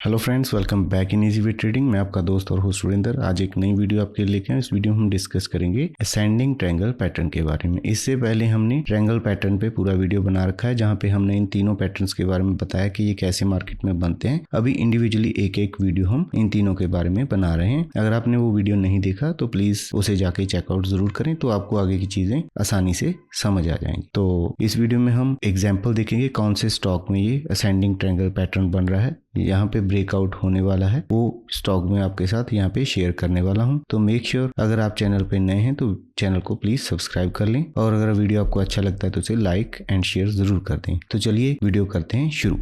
Hello friends, welcome back in easy way trading. मैं आपका दोस्त और होस्ट सुरेंद्र आज एक नई वीडियो आपके लिए लेके आए। इस वीडियो में हम डिस्कस करेंगे असेंडिंग ट्रायंगल पैटर्न के बारे में। इससे पहले हमने ट्रायंगल पैटर्न पे पूरा वीडियो बना रखा है, जहां पे हमने इन तीनों पैटर्न्स के बारे में बताया कि ये कैसे मार्केट में बनते हैं। अभी इंडिविजुअली एक एक वीडियो हम इन तीनों के बारे में बना रहे हैं। अगर आपने वो वीडियो नहीं देखा तो प्लीज उसे जाके चेकआउट जरूर करें, तो आपको आगे की चीजें आसानी से समझ आ जाएंगी। तो इस वीडियो में हम एग्जाम्पल देखेंगे कौन से स्टॉक में ये असेंडिंग ट्रायंगल पैटर्न बन रहा है, यहाँ पे ब्रेकआउट होने वाला है, वो स्टॉक में आपके साथ यहाँ पे शेयर करने वाला हूँ। तो मेक श्योर अगर आप चैनल पे नए हैं तो चैनल को प्लीज सब्सक्राइब कर लें, और अगर वीडियो आपको अच्छा लगता है तो उसे लाइक एंड शेयर जरूर कर दें। तो चलिए वीडियो करते हैं शुरू।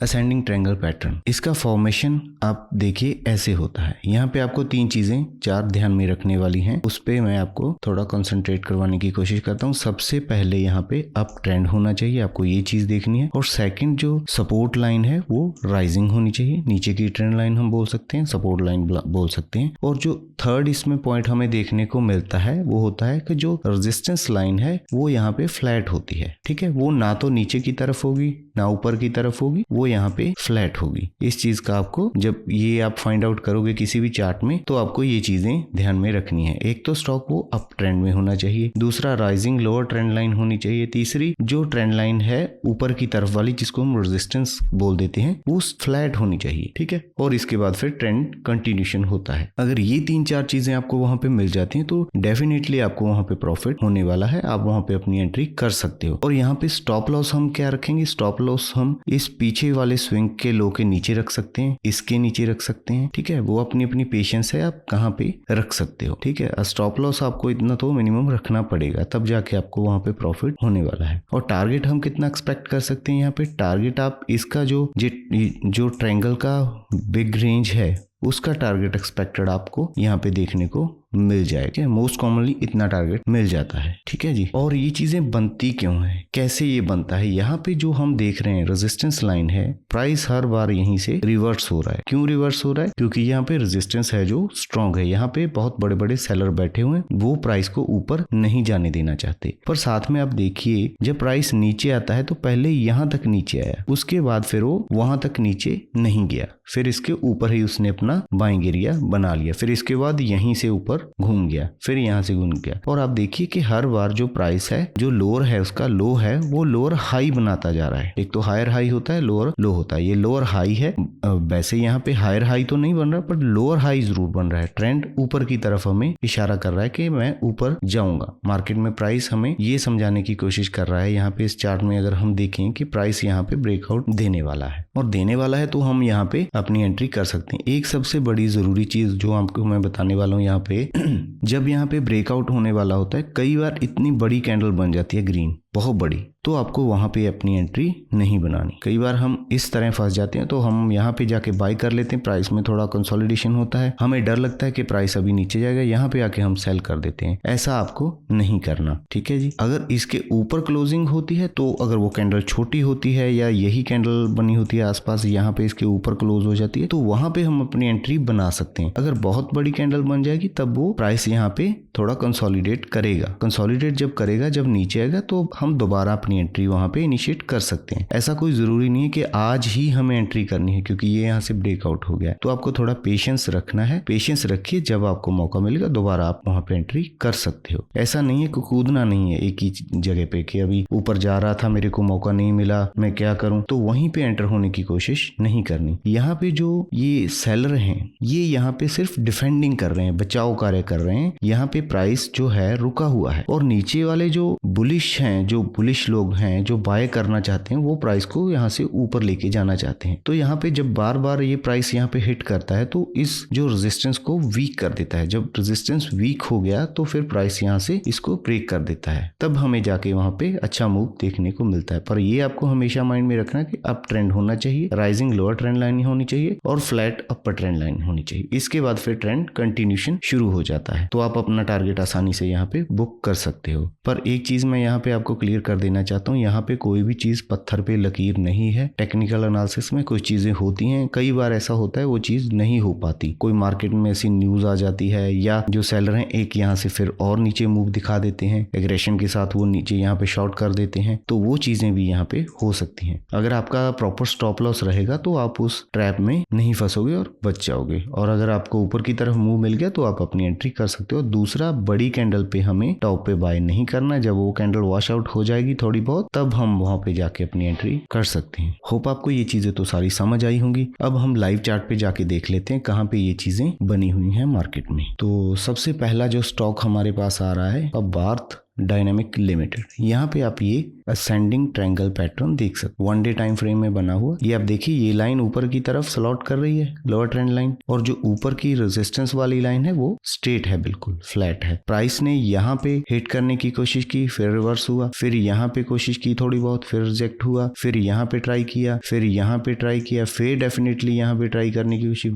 असेंडिंग ट्रायंगल पैटर्न, इसका फॉर्मेशन आप देखिए ऐसे होता है। यहाँ पे आपको तीन चीजें चार ध्यान में रखने वाली हैं, उस पे मैं आपको थोड़ा कंसंट्रेट करवाने की कोशिश करता हूँ। सबसे पहले यहाँ पे अप ट्रेंड होना चाहिए, आपको ये चीज देखनी है। और सेकंड जो सपोर्ट लाइन है वो राइजिंग होनी चाहिए, नीचे की ट्रेंड लाइन हम बोल सकते हैं, सपोर्ट लाइन बोल सकते हैं। और जो थर्ड इसमें पॉइंट हमें देखने को मिलता है वो होता है कि जो रेजिस्टेंस लाइन है वो यहाँ पे फ्लैट होती है। ठीक है, वो ना तो नीचे की तरफ होगी ना ऊपर की तरफ होगी, वो यहाँ पे फ्लैट होगी। इस चीज का आपको जब ये आप फाइंड आउट करोगे किसी भी चार्ट में तो आपको ये चीजें ध्यान में रखनी है। एक तो स्टॉक वो अप ट्रेंड में होना चाहिए, दूसरा राइजिंग लोअर ट्रेंड लाइन होनी चाहिए, तीसरी जो ट्रेंड लाइन है ऊपर की तरफ वाली जिसको हम रेजिस्टेंस बोल देते हैं वो फ्लैट होनी चाहिए। ठीक है, और इसके बाद फिर ट्रेंड कंटिन्यूशन होता है। अगर ये तीन चार चीजें आपको वहां पे मिल जाती हैं तो डेफिनेटली आपको वहां पे प्रॉफिट होने वाला है, आप वहां पे अपनी एंट्री कर सकते हो। और यहाँ पे स्टॉप लॉस हम क्या रखेंगे, स्टॉप लॉस हम इस पीछे वाले स्विंग के लो के नीचे रख सकते हैं, इसके नीचे रख सकते हैं। ठीक है, वो अपनी अपनी पेशेंस है, आप कहाँ पे रख सकते हो। ठीक है, स्टॉप लॉस आपको इतना तो मिनिमम रखना पड़ेगा, तब जाके आपको वहां पे प्रॉफिट होने वाला है। और टारगेट हम कितना एक्सपेक्ट कर सकते हैं यहाँ पे, टारगेट आप इसका जो ट्रायंगल का बिग रेंज है उसका टारगेट एक्सपेक्टेड आपको यहाँ पे देखने को मिल जाएगा। मोस्ट कॉमनली इतना टारगेट मिल जाता है। ठीक है जी, और ये चीजें बनती क्यों है, कैसे ये बनता है। यहाँ पे जो हम देख रहे हैं रेजिस्टेंस लाइन है, प्राइस हर बार यहीं से रिवर्स हो रहा है। क्यों रिवर्स हो रहा है, क्योंकि यहाँ पे रेजिस्टेंस है जो स्ट्रॉन्ग है। यहाँ पे बहुत बड़े बड़े सेलर बैठे हुए हैं, वो प्राइस को ऊपर नहीं जाने देना चाहते। पर साथ में आप देखिए जब प्राइस नीचे आता है तो पहले यहाँ तक नीचे आया, उसके बाद फिर वो वहां तक नीचे नहीं गया, फिर इसके ऊपर ही उसने अपना बाइंग एरिया बना लिया, फिर इसके बाद यहीं से ऊपर घूम गया, फिर यहां से घूम गया। और आप देखिए कि हर बार जो प्राइस है, जो लोअर है उसका लो है, वो लोअर हाई बनाता जा रहा है। एक तो हायर हाई होता है, लोअर लो होता है, ये लोअर हाई है। वैसे यहाँ पे हायर हाई तो नहीं बन रहा पर लोअर हाई जरूर बन रहा है। ट्रेंड ऊपर की तरफ हमें इशारा कर रहा है कि मैं ऊपर जाऊंगा। मार्केट में प्राइस हमें ये समझाने की कोशिश कर रहा है। यहाँ पे इस चार्ट में अगर हम देखें कि प्राइस यहाँ पे ब्रेकआउट देने वाला है, और देने वाला है तो हम यहाँ पे अपनी एंट्री कर सकते हैं। एक सबसे बड़ी जरूरी चीज जो आपको मैं बताने वाला हूँ यहाँ पे, जब यहाँ पे ब्रेकआउट होने वाला होता है कई बार इतनी बड़ी कैंडल बन जाती है ग्रीन, बहुत बड़ी, तो आपको वहां पे अपनी एंट्री नहीं बनानी। कई बार हम इस तरह फंस जाते हैं, तो हम यहाँ पे जाके बाय कर लेते हैं, प्राइस में थोड़ा कंसोलिडेशन होता है, हमें डर लगता है कि प्राइस अभी नीचे जाएगा, यहाँ पे आके हम सेल कर देते हैं। ऐसा आपको नहीं करना। ठीक है जी, अगर इसके ऊपर क्लोजिंग होती है तो अगर वो कैंडल छोटी होती है या यही कैंडल बनी होती है आसपास, यहाँ पे इसके ऊपर क्लोज हो जाती है, तो वहां पे हम अपनी एंट्री बना सकते हैं। अगर बहुत बड़ी कैंडल बन जाएगी तब वो प्राइस यहाँ पे थोड़ा कंसोलिडेट करेगा। कंसोलिडेट जब करेगा, जब नीचे आएगा, तो हम दोबारा अपनी एंट्री वहां पे इनिशिएट कर सकते हैं। ऐसा कोई जरूरी नहीं है कि आज ही हमें एंट्री करनी है क्योंकि ये यहाँ से ब्रेकआउट हो गया है। तो आपको थोड़ा पेशेंस रखना है, पेशेंस रखिए, जब आपको मौका मिलेगा दोबारा आप वहां पे एंट्री कर सकते हो। ऐसा नहीं है कि कूदना नहीं है एक ही जगह पे कि अभी ऊपर जा रहा था, मेरे को मौका नहीं मिला, मैं क्या करूं, तो वहीं पे एंटर होने की कोशिश नहीं करनी। यहाँ पे जो ये सेलर हैं ये यहाँ पे सिर्फ डिफेंडिंग कर रहे हैं, बचाव कार्य कर रहे हैं। यहाँ पे प्राइस जो है रुका हुआ है, और नीचे वाले जो बुलिश हैं, जो बुलिश लोग हैं, जो बाय करना चाहते हैं, वो प्राइस को यहाँ से ऊपर लेके जाना चाहते हैं। तो यहाँ पे जब बार बार ये प्राइस यहाँ पे हिट करता है तो इस जो रेजिस्टेंस को वीक कर देता है। जब रेजिस्टेंस वीक हो गया तो फिर प्राइस यहाँ से इसको ब्रेक कर देता है, तब हमें जाके वहां पे अच्छा मूव देखने को मिलता है। पर ये आपको हमेशा माइंड में रखना कि अप ट्रेंड होना चाहिए, राइजिंग लोअर ट्रेंड लाइन होनी चाहिए और फ्लैट अपर ट्रेंड लाइन होनी चाहिए। इसके बाद फिर ट्रेंड कंटिन्यूशन शुरू हो जाता है, तो आप अपना टारगेट आसानी से यहाँ पे बुक कर सकते हो। पर एक चीज मैं यहाँ पे आपको क्लियर कर देना चाहता हूँ, यहाँ पे कोई भी चीज पत्थर पे लकीर नहीं है। टेक्निकल एनालिसिस में कुछ चीजें होती हैं, कई बार ऐसा होता है वो चीज नहीं हो पाती, कोई मार्केट में ऐसी न्यूज आ जाती है या जो सेलर हैं एक यहाँ से फिर और नीचे मूव दिखा देते हैं, एग्रेशन के साथ वो नीचे यहाँ पे शॉर्ट कर देते हैं, तो वो चीजें भी यहाँ पे हो सकती हैं। अगर आपका प्रॉपर स्टॉप लॉस रहेगा तो आप उस ट्रैप में नहीं फंसोगे और बच जाओगे। और अगर आपको ऊपर की तरफ मूव मिल गया तो आप अपनी एंट्री कर सकते हो। दूसरा, बड़ी कैंडल पे हमें टॉप पे बाय नहीं करना, जब वो कैंडल वॉश आउट हो जाएगी थोड़ी बहुत तब हम वहां पे जाके अपनी एंट्री कर सकते हैं। होप आपको ये चीजें तो सारी समझ आई होंगी। अब हम लाइव चार्ट पे जाके देख लेते हैं कहाँ पे ये चीजें बनी हुई हैं मार्केट में। तो सबसे पहला जो स्टॉक हमारे पास आ रहा है भारत डायनामिक लिमिटेड। यहाँ पे आप ये असेंडिंग ट्रायंगल पैटर्न देख सकते, 1 डे टाइम फ्रेम में बना हुआ। ये आप देखिए, ये लाइन ऊपर की तरफ स्लॉट कर रही है, लोअर ट्रेंड लाइन, और जो ऊपर की रेजिस्टेंस वाली लाइन है वो स्ट्रेट है, बिल्कुल फ्लैट है। प्राइस ने यहाँ पे हिट करने की कोशिश की, फिर रिवर्स हुआ, फिर यहाँ पे कोशिश की थोड़ी बहुत, फिर रिजेक्ट हुआ, फिर यहाँ पे ट्राई किया, फिर यहाँ पे ट्राई किया, फिर डेफिनेटली यहाँ पे ट्राई करने की कोशिश,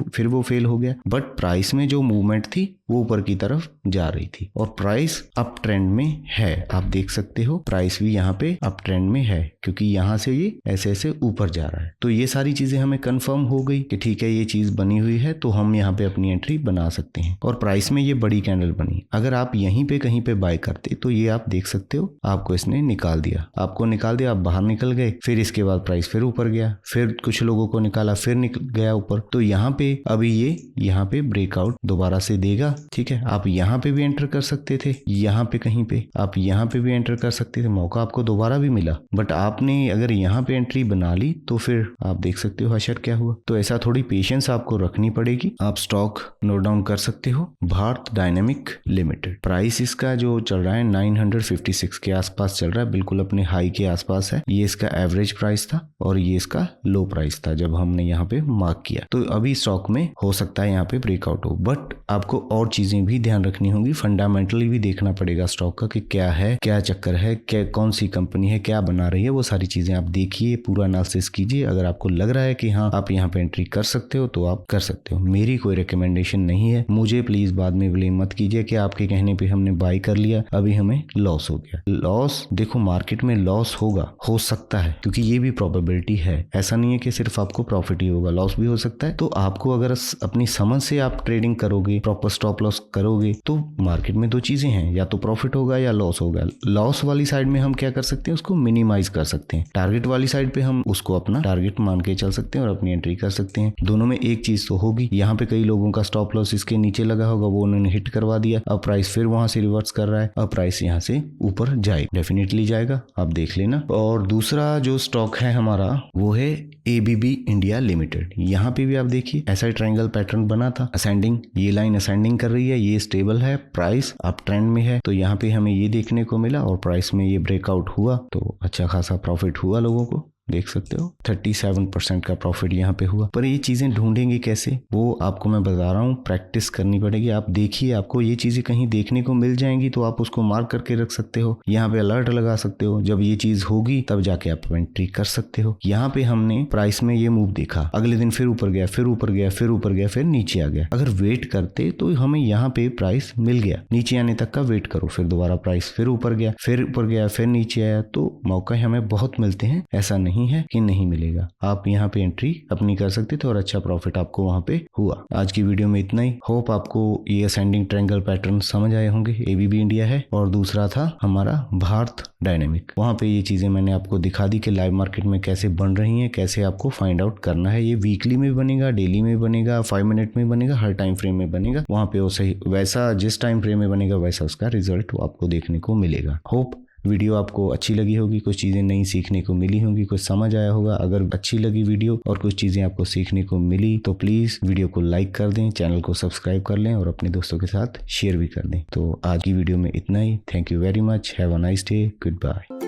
फिर वो फेल हो गया। बट प्राइस में जो मूवमेंट थी वो ऊपर की तरफ जा रही थी और प्राइस अप ट्रेंड में है। आप देख सकते हो प्राइस भी यहाँ पे अप ट्रेंड में है, क्योंकि यहाँ से ये ऐसे ऐसे ऊपर जा रहा है। तो ये सारी चीजें हमें कंफर्म हो गई कि ठीक है ये चीज बनी हुई है, तो हम यहाँ पे अपनी एंट्री बना सकते हैं। और प्राइस में ये बड़ी कैंडल बनी, अगर आप यहीं पे कहीं पे बाय करते तो ये आप देख सकते हो आपको इसने निकाल दिया, आप बाहर निकल गए, फिर इसके बाद प्राइस फिर ऊपर गया, फिर कुछ लोगों को निकाला, फिर निकल गया ऊपर। तो यहाँ पे अभी ये यहाँ पे ब्रेकआउट दोबारा से देगा, ठीक है। आप यहाँ पे भी एंटर कर सकते थे, यहाँ पे कहीं पे आप यहाँ पे भी एंटर कर सकते थे, मौका आपको दोबारा भी मिला। बट आपने अगर यहाँ पे एंट्री बना ली तो फिर आप देख सकते हो हशर क्या हुआ। तो ऐसा थोड़ी पेशेंस आपको रखनी पड़ेगी। आप स्टॉक नोट डाउन कर सकते हो, भारत डायनेमिक लिमिटेड। प्राइस इसका जो चल रहा है 956 के आसपास चल रहा है, बिल्कुल अपने हाई के आसपास है। ये इसका एवरेज प्राइस था और ये इसका लो प्राइस था जब हमने यहाँ पे मार्क किया। तो अभी स्टॉक में हो सकता है यहाँ पे ब्रेकआउट हो, बट आपको और चीजें भी ध्यान रखनी होगी, फंडामेंटली भी देखना पड़ेगा स्टॉक का कि क्या है, क्या चक्कर है, क्या कौन सी कंपनी है, क्या बना रही है, वो सारी चीजें आप देखिए, पूरा एनालिसिस कीजिए। अगर आपको लग रहा है कि हाँ आप यहाँ पे एंट्री कर सकते हो तो आप कर सकते हो। मेरी कोई रिकमेंडेशन नहीं है, मुझे प्लीज बाद में ब्लेम मत कीजिए कि आपके कहने पे हमने बाय कर लिया, अभी हमें लॉस हो गया। लॉस देखो, मार्केट में लॉस होगा, हो सकता है, क्योंकि ये भी प्रोबेबिलिटी है। ऐसा नहीं है कि सिर्फ आपको प्रॉफिट ही होगा, लॉस भी हो सकता है। तो आपको अगर अपनी समझ से आप ट्रेडिंग करोगे, प्रॉपर स्टॉप लॉस करोगे, तो मार्केट में दो चीजें हैं, या तो प्रॉफिट होगा या लॉस होगा। लॉस वाली साइड में हम क्या कर सकते हैं, उसको मिनिमाइज कर सकते हैं। टारगेट वाली साइड पे हम उसको अपना टारगेट मान के चल सकते हैं और अपनी एंट्री कर सकते हैं। दोनों में एक चीज तो होगी, यहाँ पे कई लोगों का स्टॉप लॉस इसके नीचे लगा होगा, वो उन्होंने हिट करवा दिया, अब प्राइस फिर वहां से रिवर्स कर रहा है, अब प्राइस यहाँ से ऊपर जाएगा, डेफिनेटली जाएगा, आप देख लेना। और दूसरा जो स्टॉक है हमारा वो है एबीबी इंडिया लिमिटेड। यहाँ पे भी आप देखिए ऐसा ट्रायंगल पैटर्न बना था, असेंडिंग, ये लाइन असेंडिंग कर रही है, ये स्टेबल है, प्राइस अप ट्रेंड में है। तो यहाँ पे हमें ये देखने को मिला और प्राइस में ये ब्रेकआउट हुआ, तो अच्छा खासा प्रॉफिट हुआ लोगों को, देख सकते हो 37% का प्रॉफिट यहाँ पे हुआ। पर ये चीजें ढूंढेंगे कैसे, वो आपको मैं बता रहा हूँ, प्रैक्टिस करनी पड़ेगी। आप देखिए, आपको ये चीजें कहीं देखने को मिल जाएंगी तो आप उसको मार्क करके रख सकते हो, यहाँ पे अलर्ट लगा सकते हो, जब ये चीज होगी तब जाके आप एंट्री कर सकते हो। यहाँ पे हमने प्राइस में ये मूव देखा, अगले दिन फिर ऊपर गया, फिर ऊपर गया, फिर ऊपर गया, फिर नीचे आ गया। अगर वेट करते तो हमें यहाँ पे प्राइस मिल गया, नीचे आने तक का वेट करो, फिर दोबारा प्राइस फिर ऊपर गया, फिर ऊपर गया, फिर नीचे आया, तो मौका हमें बहुत मिलते हैं, ऐसा नहीं है कि नहीं मिलेगा। आप यहाँ पे एंट्री अपनी कर सकते थे और अच्छा प्रॉफिट आपको वहां पे हुआ। आज की वीडियो में इतना ही। होप आपको ये असेंडिंग ट्रायंगल पैटर्न समझ आए होंगे। एबीबी इंडिया है और दूसरा था हमारा भारत डायनेमिक। वहां पे ये चीजें मैंने आपको दिखा दी कि लाइव मार्केट में कैसे बन रही हैं, कैसे आपको फाइंड आउट करना है। ये वीकली में बनेगा, डेली में बनेगा, 5 मिनट में बनेगा, हर टाइम फ्रेम में बनेगा। वहां पे वो सही वैसा जिस टाइम फ्रेम में बनेगा वैसा उसका रिजल्ट आपको देखने को मिलेगा। होप वीडियो आपको अच्छी लगी होगी, कुछ चीज़ें नई सीखने को मिली होंगी, कुछ समझ आया होगा। अगर अच्छी लगी वीडियो और कुछ चीज़ें आपको सीखने को मिली तो प्लीज़ वीडियो को लाइक कर दें, चैनल को सब्सक्राइब कर लें और अपने दोस्तों के साथ शेयर भी कर दें। तो आज की वीडियो में इतना ही। Thank you very much, have a nice day, good bye.